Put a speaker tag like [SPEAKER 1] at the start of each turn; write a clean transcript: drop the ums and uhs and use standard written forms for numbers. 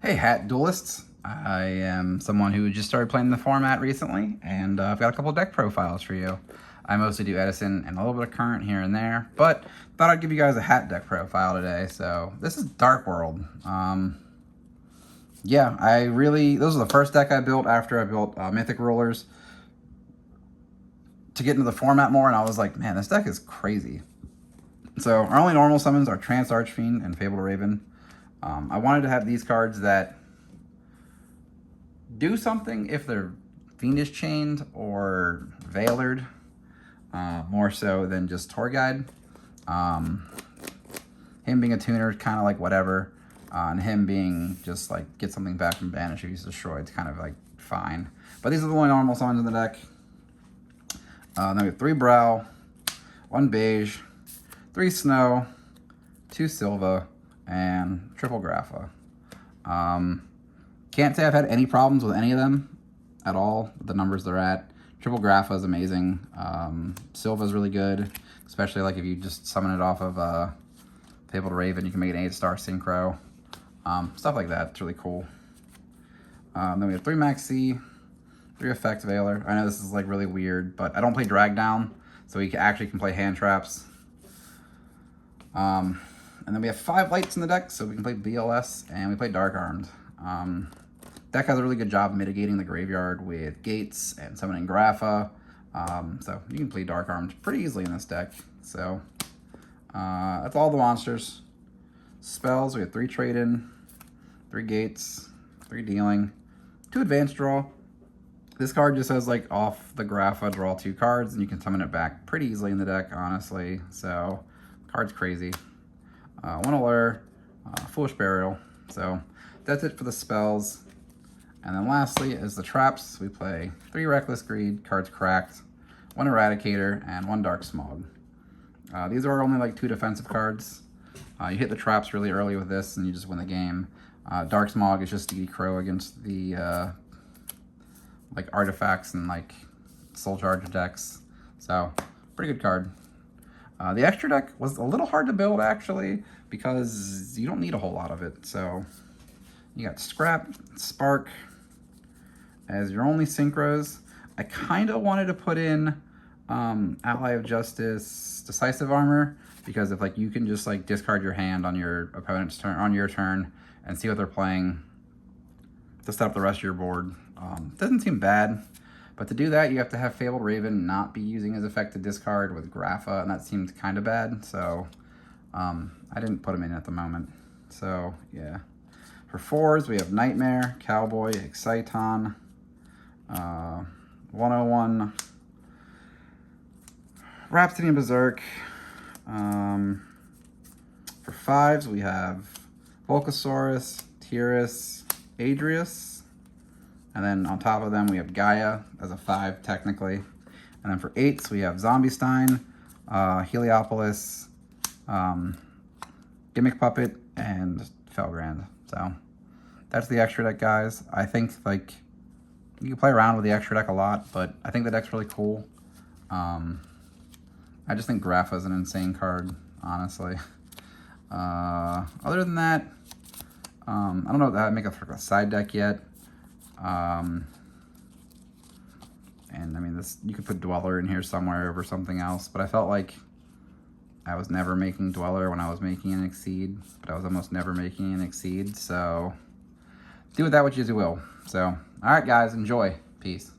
[SPEAKER 1] Hey, Hat Duelists. I am someone who just started playing the format recently, and I've got a couple deck profiles for you. I mostly do Edison and a little bit of Current here and there, but thought I'd give you guys a Hat deck profile today. So this is Dark World. Yeah, those are the first deck I built after I built Mythic Rulers to get into the format more, and I was like, man, this deck is crazy. So our only normal summons are Trance Archfiend and Fabled Raven. I wanted to have these cards that do something if they're Fiendish Chained or Veilered, more so than just Tour Guide. Him being a tuner is kind of like whatever, and him being just like get something back from Banish if he's destroyed, it's kind of like fine. But these are the only normal summons in the deck. Then we have 3 Brow, 1 Beige, 3 Snow, 2 Silva, and triple Grapha. Can't say I've had any problems with any of them at all, the numbers they're at. Triple Grapha is amazing. Silva is really good, especially like if you just summon it off of Fabled Raven, you can make an 8-star Synchro. Stuff like that, it's really cool. Then we have 3 Maxi, 3 Effect Veiler. I know this is like really weird, but I don't play Drag Down, so we actually can play hand traps. And then we have 5 lights in the deck, so we can play BLS, and we play Dark Armed. Deck has a really good job mitigating the graveyard with Gates and summoning Grapha. So you can play Dark Armed pretty easily in this deck. So that's all the monsters. Spells, we have 3 Trade-In, 3 Gates, 3 Dealing, 2 Advanced Draw. This card just says like off the Grapha, draw 2 cards, and you can summon it back pretty easily in the deck, honestly. So card's crazy. 1 Allure, Foolish Burial. So that's it for the spells. And then lastly is the traps. We play 3 Reckless Greed, cards cracked, 1 Eradicator, and 1 Dark Smog. These are only like 2 defensive cards. You hit the traps really early with this and you just win the game. Dark Smog is just DD Crow against the like artifacts and like Soul Charge decks. So pretty good card. The extra deck was a little hard to build actually because you don't need a whole lot of it. So you got Scrap, Spark as your only synchros. I kind of wanted to put in Ally of Justice, Decisive Armor, because if like you can just like discard your hand on your opponent's turn, on your turn, and see what they're playing to set up the rest of your board. Doesn't seem bad. But to do that, you have to have Fabled Raven not be using his effect to discard with Grapha, and that seemed kind of bad. So I didn't put him in at the moment. So yeah. For 4s, we have Nightmare, Cowboy, Exciton, 101, Rhapsody and Berserk. For 5s, we have Volcasaurus, Tyrus, Adrius. And then on top of them, we have Gaia as a 5, technically. And then for 8s, we have Zombiestein, Heliopolis, Gimmick Puppet, and Felgrand. So that's the extra deck, guys. I think like you can play around with the extra deck a lot, but I think the deck's really cool. I just think Grapha is an insane card, honestly. Other than that, I don't know how to make a side deck yet. And I mean, you could put Dweller in here somewhere over something else, but I felt like I was never making Dweller when I was making an Exceed, but I was almost never making an Exceed, so do with that what you will. So, all right, guys, enjoy. Peace.